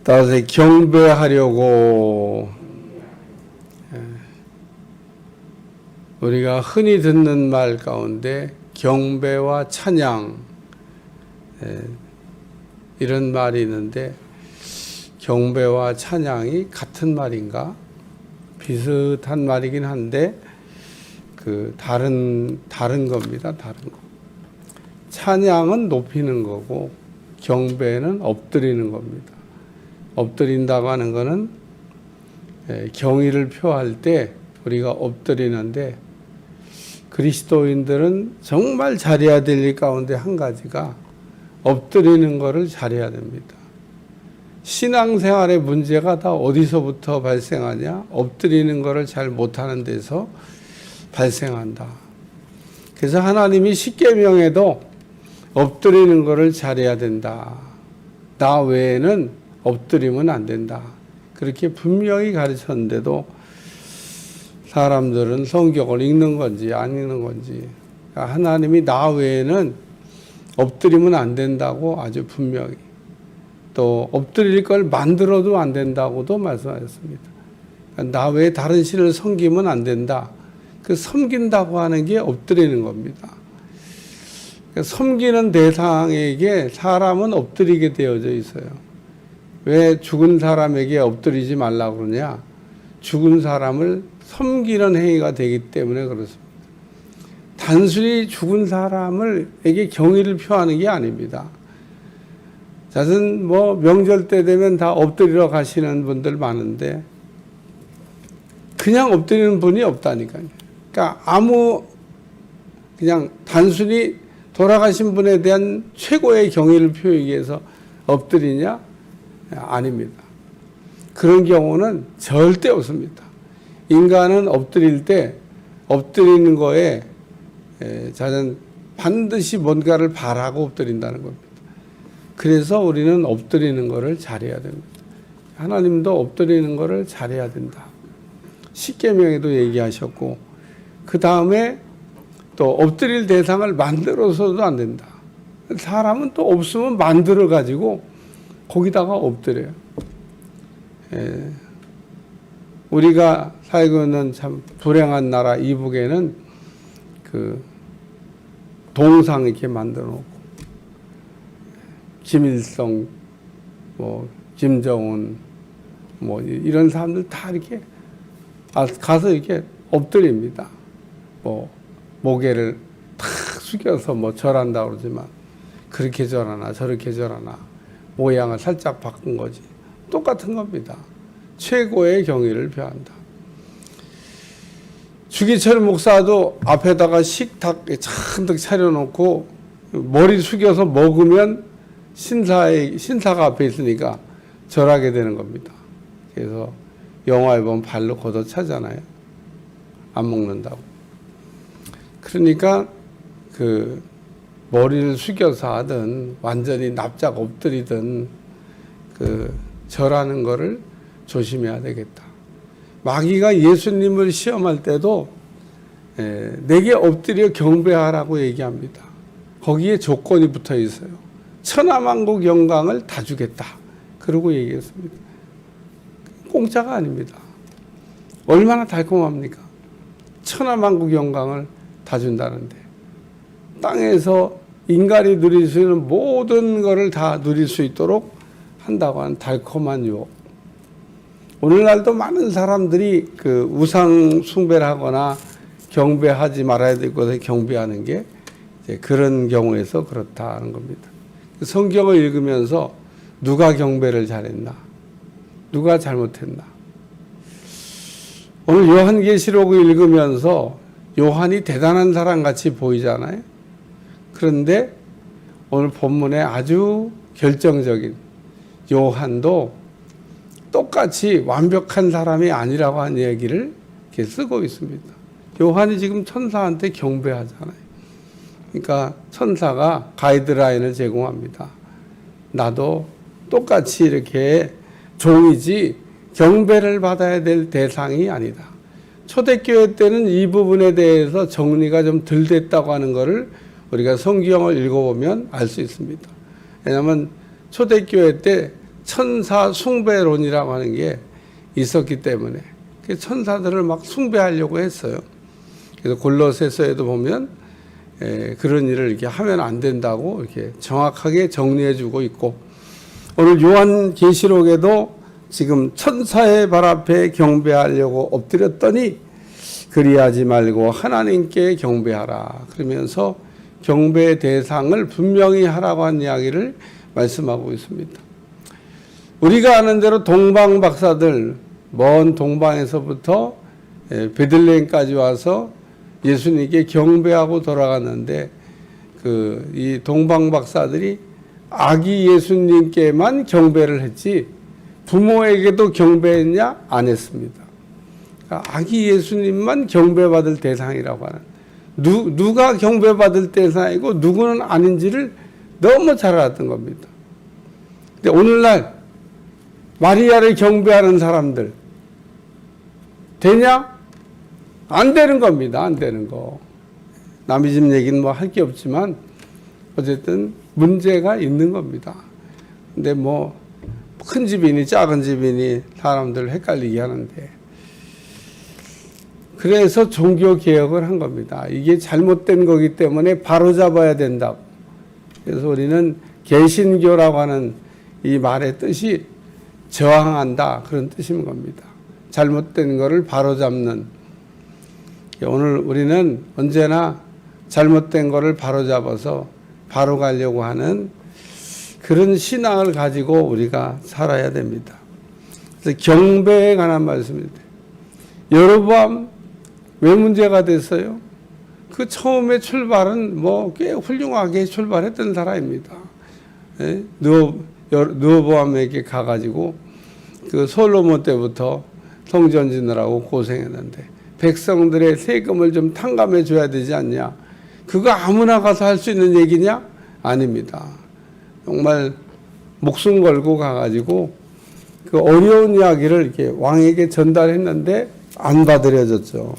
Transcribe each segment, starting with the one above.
따라서 경배하려고 우리가 흔히 듣는 말 가운데 경배와 찬양 이런 말이 있는데 경배와 찬양이 같은 말인가? 비슷한 말이긴 한데 다른 겁니다. 다른 거. 찬양은 높이는 거고 경배는 엎드리는 겁니다. 엎드린다고 하는 거는 경의를 표할 때 우리가 엎드리는데 그리스도인들은 정말 잘해야 될 일 가운데 한 가지가 엎드리는 거를 잘해야 됩니다. 신앙생활의 문제가 다 어디서부터 발생하냐? 엎드리는 거를 잘 못하는 데서 발생한다. 그래서 하나님이 십계명에도 엎드리는 거를 잘해야 된다. 나 외에는 엎드리면 안 된다. 그렇게 분명히 가르쳤는데도 사람들은 성경을 읽는 건지 안 읽는 건지 하나님이 나 외에는 엎드리면 안 된다고 아주 분명히 또 엎드릴 걸 만들어도 안 된다고도 말씀하셨습니다. 나 외에 다른 신을 섬기면 안 된다. 그 섬긴다고 하는 게 엎드리는 겁니다. 섬기는 대상에게 사람은 엎드리게 되어져 있어요. 왜 죽은 사람에게 엎드리지 말라고 그러냐? 죽은 사람을 섬기는 행위가 되기 때문에 그렇습니다. 단순히 죽은 사람에게 경의를 표하는 게 아닙니다. 자선 명절 때 되면 다 엎드리러 가시는 분들 많은데 그냥 엎드리는 분이 없다니까요. 그러니까 그냥 단순히 돌아가신 분에 대한 최고의 경의를 표하기 위해서 엎드리냐? 아닙니다. 그런 경우는 절대 없습니다. 인간은 엎드릴 때 엎드리는 거에 자는 반드시 뭔가를 바라고 엎드린다는 겁니다. 그래서 우리는 엎드리는 거를 잘해야 됩니다. 하나님도 엎드리는 거를 잘해야 된다. 십계명에도 얘기하셨고 그 다음에 또 엎드릴 대상을 만들어서도 안 된다. 사람은 또 없으면 만들어 가지고 거기다가 엎드려요. 우리가 살고 있는 참 불행한 나라 이북에는 동상 이렇게 만들어 놓고 김일성, 김정은, 이런 사람들 다 이렇게 가서 이렇게 엎드립니다. 모개를 탁 숙여서 절한다고 그러지만 그렇게 절하나 저렇게 절하나 모양을 살짝 바꾼 거지. 똑같은 겁니다. 최고의 경의를 표한다. 주기철 목사도 앞에다가 식탁 잔뜩 차려놓고 머리 숙여서 먹으면 신사가 앞에 있으니까 절하게 되는 겁니다. 그래서 영화에 보면 발로 걷어차잖아요. 안 먹는다고. 그러니까 머리를 숙여서 하든 완전히 납작 엎드리든 절하는 거를 조심해야 되겠다. 마귀가 예수님을 시험할 때도 내게 엎드려 경배하라고 얘기합니다. 거기에 조건이 붙어 있어요. 천하만국 영광을 다 주겠다. 그러고 얘기했습니다. 공짜가 아닙니다. 얼마나 달콤합니까? 천하만국 영광을 다 준다는데 땅에서 인간이 누릴 수 있는 모든 것을 다 누릴 수 있도록 한다고 하는 달콤한 유혹. 오늘날도 많은 사람들이 우상 숭배를 하거나 경배하지 말아야 될 것에 경배하는 게 그런 경우에서 그렇다는 겁니다. 성경을 읽으면서 누가 경배를 잘했나? 누가 잘못했나? 오늘 요한계시록을 읽으면서 요한이 대단한 사람 같이 보이잖아요. 그런데 오늘 본문에 아주 결정적인 요한도 똑같이 완벽한 사람이 아니라고 하는 얘기를 이렇게 쓰고 있습니다. 요한이 지금 천사한테 경배하잖아요. 그러니까 천사가 가이드라인을 제공합니다. 나도 똑같이 이렇게 종이지 경배를 받아야 될 대상이 아니다. 초대교회 때는 이 부분에 대해서 정리가 좀 덜 됐다고 하는 것을 우리가 성경을 읽어보면 알 수 있습니다. 왜냐하면 초대교회 때 천사 숭배론이라고 하는 게 있었기 때문에 천사들을 막 숭배하려고 했어요. 그래서 골로새서에도 보면 그런 일을 이렇게 하면 안 된다고 이렇게 정확하게 정리해주고 있고, 오늘 요한계시록에도 지금 천사의 발 앞에 경배하려고 엎드렸더니 그리하지 말고 하나님께 경배하라 그러면서 경배의 대상을 분명히 하라고 한 이야기를 말씀하고 있습니다. 우리가 아는 대로 동방 박사들, 먼 동방에서부터 베들레헴까지 와서 예수님께 경배하고 돌아갔는데, 이 동방 박사들이 아기 예수님께만 경배를 했지 부모에게도 경배했냐? 안 했습니다. 그러니까 아기 예수님만 경배받을 대상이라고 하는, 누가 경배받을 대상이고 누구는 아닌지를 너무 잘 알았던 겁니다. 근데 오늘날 마리아를 경배하는 사람들 되냐? 안 되는 겁니다. 안 되는 거. 남의 집 얘기는 뭐 할 게 없지만 어쨌든 문제가 있는 겁니다. 근데 뭐 큰 집이니 작은 집이니 사람들 헷갈리게 하는데, 그래서 종교 개혁을 한 겁니다. 이게 잘못된 거기 때문에 바로 잡아야 된다고. 그래서 우리는 개신교라고 하는 이 말의 뜻이 저항한다, 그런 뜻인 겁니다. 잘못된 거를 바로 잡는. 오늘 우리는 언제나 잘못된 거를 바로 잡아서 바로 가려고 하는 그런 신앙을 가지고 우리가 살아야 됩니다. 그래서 경배에 관한 말씀입니다. 여로보암 왜 문제가 됐어요? 그 처음에 출발은 뭐 꽤 훌륭하게 출발했던 사람입니다. 르호보암에게 가가지고 그 솔로몬 때부터 성전 짓느라고 고생했는데 백성들의 세금을 좀 탕감해 줘야 되지 않냐? 그거 아무나 가서 할 수 있는 얘기냐? 아닙니다. 정말 목숨 걸고 가가지고 그 어려운 이야기를 이렇게 왕에게 전달했는데 안 받아들여졌죠.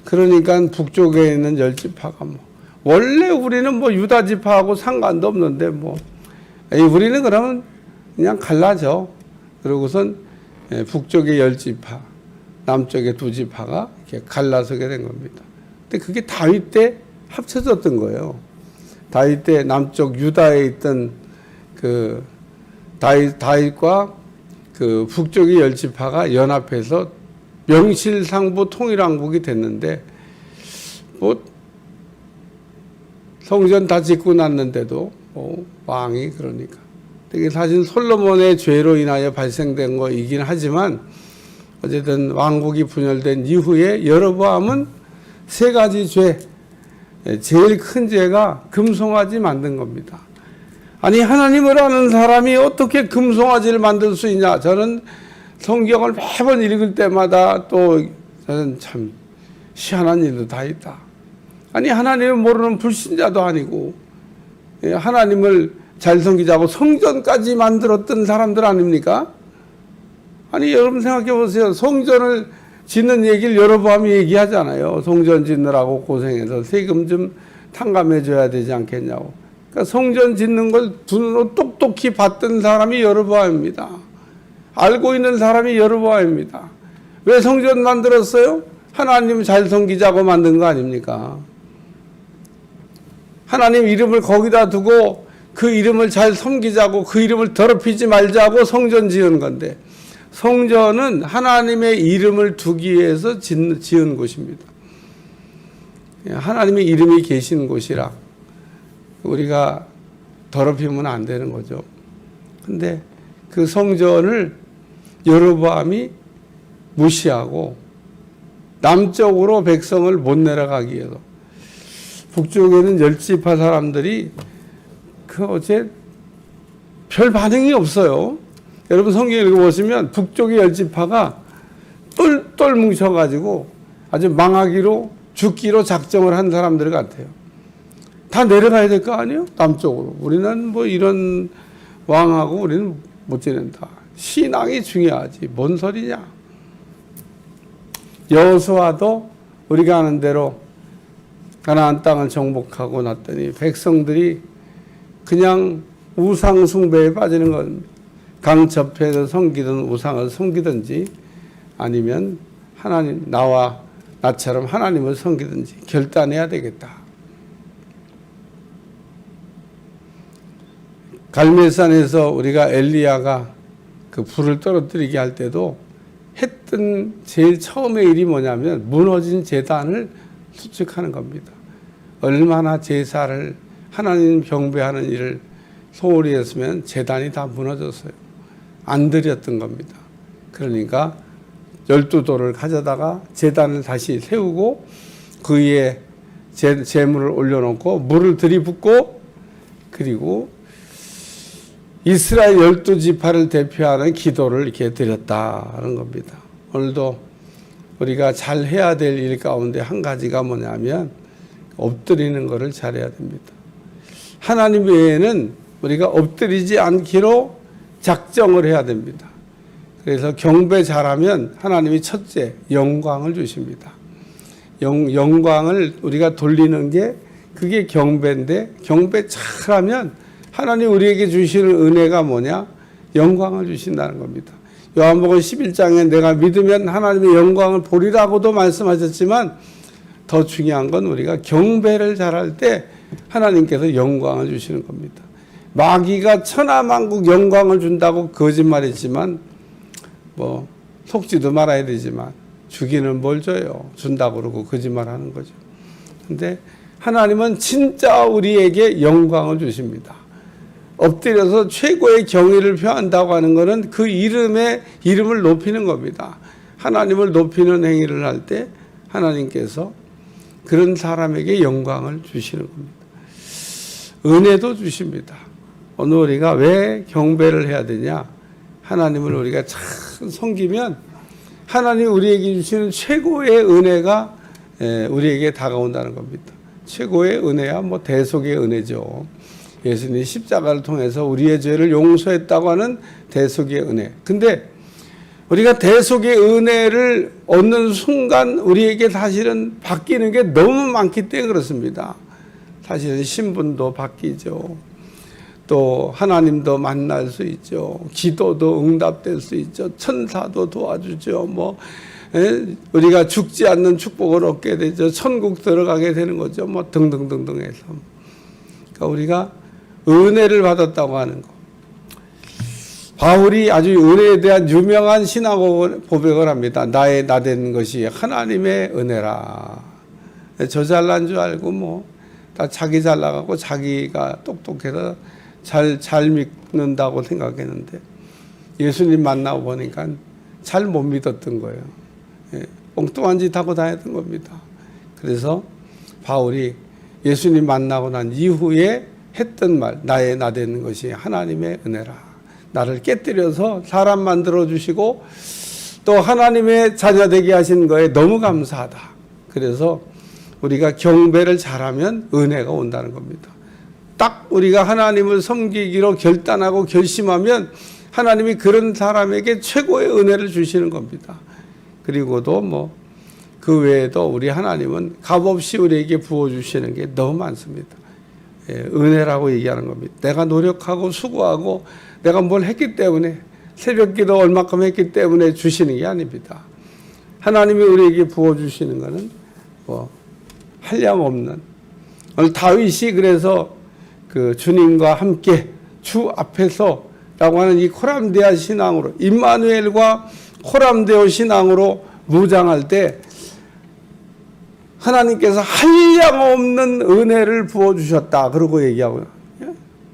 그러니까 북쪽에 있는 10지파가 원래 우리는 뭐 유다 지파하고 상관도 없는데 우리는 그러면 그냥 갈라져. 그러고선 북쪽의 10지파, 남쪽의 2지파가 이렇게 갈라서게 된 겁니다. 근데 그게 다윗 때 합쳐졌던 거예요. 다윗 때 남쪽 유다에 있던 그 다윗과 그 북쪽의 10지파가 연합해서 명실상부 통일왕국이 됐는데, 성전 다 짓고 났는데도 왕이 그러니까. 이게 사실 솔로몬의 죄로 인하여 발생된 거이긴 하지만 어쨌든 왕국이 분열된 이후에 여로보암은 3가지 죄, 제일 큰 죄가 금송아지 만든 겁니다. 아니, 하나님을 아는 사람이 어떻게 금송아지를 만들 수 있냐? 저는 성경을 매번 읽을 때마다 또 저는 참 희한한 일도 다 있다. 아니, 하나님을 모르는 불신자도 아니고 하나님을 잘 섬기자고 성전까지 만들었던 사람들 아닙니까? 아니, 여러분 생각해 보세요. 성전을 짓는 얘기를 여로보암이 얘기하잖아요. 성전 짓느라고 고생해서 세금 좀 탕감해 줘야 되지 않겠냐고. 그러니까 성전 짓는 걸 두 눈으로 똑똑히 봤던 사람이 여로보암입니다. 알고 있는 사람이 여로보암입니다. 왜 성전 만들었어요? 하나님 잘 섬기자고 만든 거 아닙니까? 하나님 이름을 거기다 두고 그 이름을 잘 섬기자고, 그 이름을 더럽히지 말자고 성전 지은 건데, 성전은 하나님의 이름을 두기 위해서 지은 곳입니다. 하나님의 이름이 계신 곳이라 우리가 더럽히면 안 되는 거죠. 근데 그 성전을 여로보암이 무시하고 남쪽으로 백성을 못 내려가기 위해서, 북쪽에는 10지파 사람들이 어제 별 반응이 없어요. 여러분 성경 읽어보시면 북쪽의 10지파가 똘똘 뭉쳐가지고 아주 망하기로, 죽기로 작정을 한 사람들 같아요. 다 내려가야 될 거 아니에요? 남쪽으로. 우리는 뭐 이런 왕하고 우리는 못 지낸다. 신앙이 중요하지. 뭔 소리냐. 여호수아도 우리가 아는 대로 가나안 땅을 정복하고 났더니 백성들이 그냥 우상 숭배에 빠지는 겁니다. 강 접해서 섬기든 우상을 섬기든지 아니면 하나님 나처럼 하나님을 섬기든지 결단해야 되겠다. 갈멜산에서 우리가 엘리야가 그 불을 떨어뜨리게 할 때도 했던 제일 처음의 일이 뭐냐면 무너진 제단을 수축하는 겁니다. 얼마나 제사를 하나님 경배하는 일을 소홀히 했으면 제단이 다 무너졌어요. 안 드렸던 겁니다. 그러니까 12돌을 가져다가 제단을 다시 세우고 그 위에 제물을 올려놓고 물을 들이붓고 그리고 이스라엘 12지파를 대표하는 기도를 이렇게 드렸다는 겁니다. 오늘도 우리가 잘 해야 될 일 가운데 한 가지가 뭐냐면 엎드리는 것을 잘해야 됩니다. 하나님 외에는 우리가 엎드리지 않기로 작정을 해야 됩니다. 그래서 경배 잘하면 하나님이 첫째 영광을 주십니다. 영광을 우리가 돌리는 게 그게 경배인데 경배 잘하면 하나님 우리에게 주시는 은혜가 뭐냐? 영광을 주신다는 겁니다. 요한복음 11장에 내가 믿으면 하나님의 영광을 보리라고도 말씀하셨지만 더 중요한 건 우리가 경배를 잘할 때 하나님께서 영광을 주시는 겁니다. 마귀가 천하만국 영광을 준다고 거짓말했지만 뭐 속지도 말아야 되지만 주기는 뭘 줘요? 준다고 그러고 거짓말하는 거죠. 근데 하나님은 진짜 우리에게 영광을 주십니다. 엎드려서 최고의 경의를 표한다고 하는 것은 그 이름을 높이는 겁니다. 하나님을 높이는 행위를 할 때 하나님께서 그런 사람에게 영광을 주시는 겁니다. 은혜도 주십니다. 오늘 우리가 왜 경배를 해야 되냐? 하나님을 우리가 참 섬기면 하나님이 우리에게 주시는 최고의 은혜가 우리에게 다가온다는 겁니다. 최고의 은혜야 뭐 대속의 은혜죠. 예수님이 십자가를 통해서 우리의 죄를 용서했다고 하는 대속의 은혜. 근데 우리가 대속의 은혜를 얻는 순간 우리에게 사실은 바뀌는 게 너무 많기 때문에 그렇습니다. 사실은 신분도 바뀌죠. 또 하나님도 만날 수 있죠. 기도도 응답될 수 있죠. 천사도 도와주죠. 뭐 우리가 죽지 않는 축복을 얻게 되죠. 천국 들어가게 되는 거죠. 뭐 등등등등 해서. 그러니까 우리가 은혜를 받았다고 하는 거. 바울이 아주 은혜에 대한 유명한 신학 고백을 합니다. 나의 나된 것이 하나님의 은혜라. 저 잘난 줄 알고 뭐 다 자기 잘 나가고 자기가 똑똑해서 잘 믿는다고 생각했는데 예수님 만나고 보니까 잘 못 믿었던 거예요. 엉뚱한 짓 하고 다녔던 겁니다. 그래서 바울이 예수님 만나고 난 이후에 했던 말, 나의 나된 것이 하나님의 은혜라. 나를 깨뜨려서 사람 만들어 주시고 또 하나님의 자녀 되게 하신 거에 너무 감사하다. 그래서 우리가 경배를 잘하면 은혜가 온다는 겁니다. 딱 우리가 하나님을 섬기기로 결단하고 결심하면 하나님이 그런 사람에게 최고의 은혜를 주시는 겁니다. 그리고도 뭐 그 외에도 우리 하나님은 값없이 우리에게 부어주시는 게 너무 많습니다. 은혜라고 얘기하는 겁니다. 내가 노력하고 수고하고 내가 뭘 했기 때문에 새벽기도 얼마큼 했기 때문에 주시는 게 아닙니다. 하나님이 우리에게 부어주시는 것은 뭐 한량없는 오늘 다윗이 그래서 그 주님과 함께 주 앞에서 라고 하는 이 코람데아 신앙으로 임마누엘과 코람데오 신앙으로 무장할 때 하나님께서 한량없는 은혜를 부어주셨다. 그러고 얘기하고요.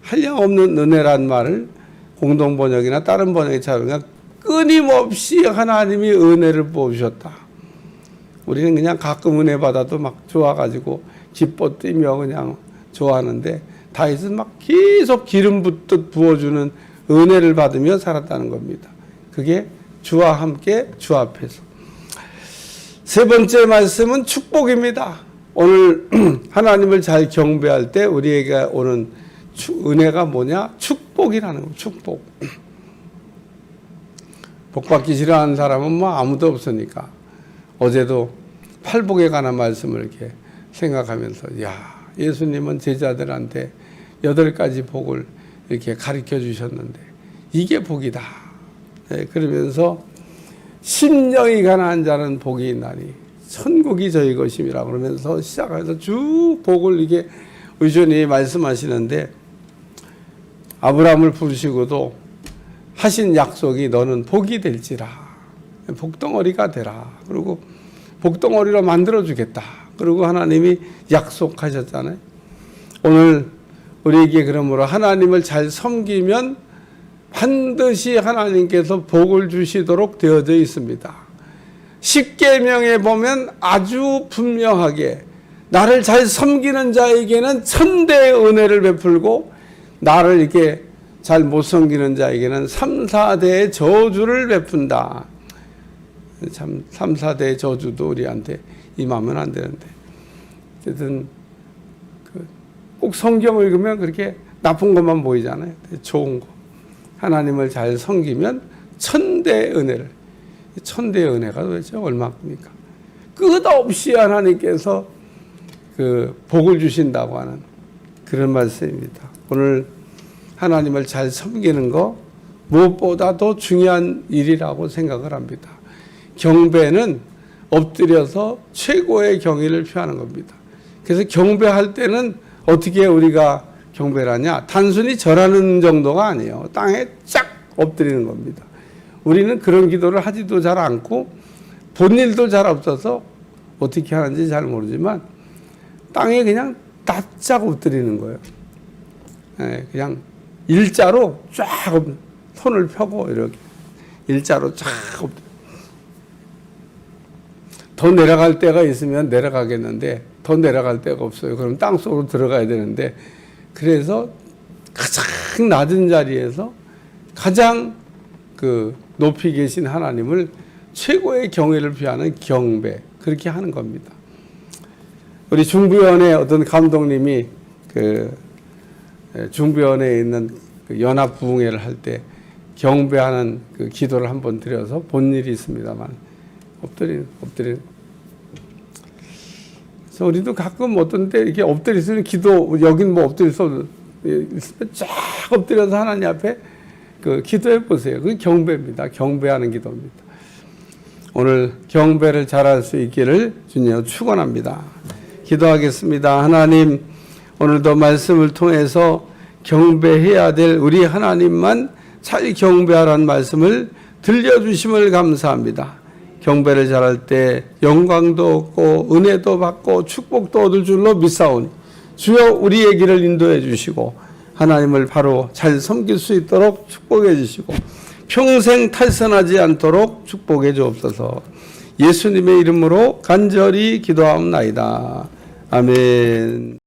한량없는 은혜란 말을 공동번역이나 다른 번역에 찾으면 끊임없이 하나님이 은혜를 부어주셨다. 우리는 그냥 가끔 은혜 받아도 막 좋아가지고 기뻐 뛰며 그냥 좋아하는데 다윗은 막 계속 기름 붓듯 부어주는 은혜를 받으며 살았다는 겁니다. 그게 주와 함께 주 앞에서. 세 번째 말씀은 축복입니다. 오늘 하나님을 잘 경배할 때 우리에게 오는 은혜가 뭐냐? 축복이라는 거예요. 축복. 복받기 싫어하는 사람은 뭐 아무도 없으니까. 어제도 팔복에 관한 말씀을 이렇게 생각하면서 야, 예수님은 제자들한테 8가지 복을 이렇게 가르쳐 주셨는데 이게 복이다. 네, 그러면서 심령이 가난한 자는 복이 있나니 천국이 저희 것임이라 그러면서 시작해서 쭉 복을 이게 의존이 말씀하시는데, 아브라함을 부르시고도 하신 약속이 너는 복이 될지라, 복덩어리가 되라, 그리고 복덩어리로 만들어주겠다, 그리고 하나님이 약속하셨잖아요. 오늘 우리에게 그러므로 하나님을 잘 섬기면 반드시 하나님께서 복을 주시도록 되어져 있습니다. 십계명에 보면 아주 분명하게 나를 잘 섬기는 자에게는 천대의 은혜를 베풀고, 나를 이렇게 잘 못 섬기는 자에게는 3, 4대의 저주를 베푼다. 참 3, 4대의 저주도 우리한테 임하면 안 되는데, 어쨌든 꼭 성경을 읽으면 그렇게 나쁜 것만 보이잖아요. 좋은 거. 하나님을 잘 섬기면 천대의 은혜를, 천대의 은혜가 도대체 얼마입니까? 끝없이 하나님께서 그 복을 주신다고 하는 그런 말씀입니다. 오늘 하나님을 잘 섬기는 거 무엇보다 더 중요한 일이라고 생각을 합니다. 경배는 엎드려서 최고의 경의를 표하는 겁니다. 그래서 경배할 때는 어떻게 우리가 경배를 하냐? 단순히 절하는 정도가 아니에요. 땅에 쫙 엎드리는 겁니다. 우리는 그런 기도를 하지도 잘 않고 본 일도 잘 없어서 어떻게 하는지 잘 모르지만 땅에 그냥 납작 엎드리는 거예요. 네, 그냥 일자로 쫙 손을 펴고 이렇게 일자로 쫙 엎드려. 더 내려갈 데가 있으면 내려가겠는데 더 내려갈 데가 없어요. 그럼 땅속으로 들어가야 되는데, 그래서 가장 낮은 자리에서 가장 그 높이 계신 하나님을 최고의 경외를 표하는 경배, 그렇게 하는 겁니다. 우리 중부연의 어떤 감독님이 그 중부연에 있는 그 연합 부흥회를 할 때 경배하는 그 기도를 한번 드려서 본 일이 있습니다만, 엎드리는. 그래서 우리도 가끔 어떤 때 이렇게 엎드리는 기도, 여긴 뭐 엎드려서 있으면 쫙 엎드려서 하나님 앞에 그 기도해 보세요. 그게 경배입니다. 경배하는 기도입니다. 오늘 경배를 잘할 수 있기를 주님 축원합니다. 기도하겠습니다. 하나님, 오늘도 말씀을 통해서 경배해야 될 우리 하나님만 잘 경배하라는 말씀을 들려주심을 감사합니다. 경배를 잘할 때 영광도 얻고 은혜도 받고 축복도 얻을 줄로 믿사오니 주여 우리의 길을 인도해 주시고 하나님을 바로 잘 섬길 수 있도록 축복해 주시고 평생 탈선하지 않도록 축복해 주옵소서. 예수님의 이름으로 간절히 기도하옵나이다. 아멘.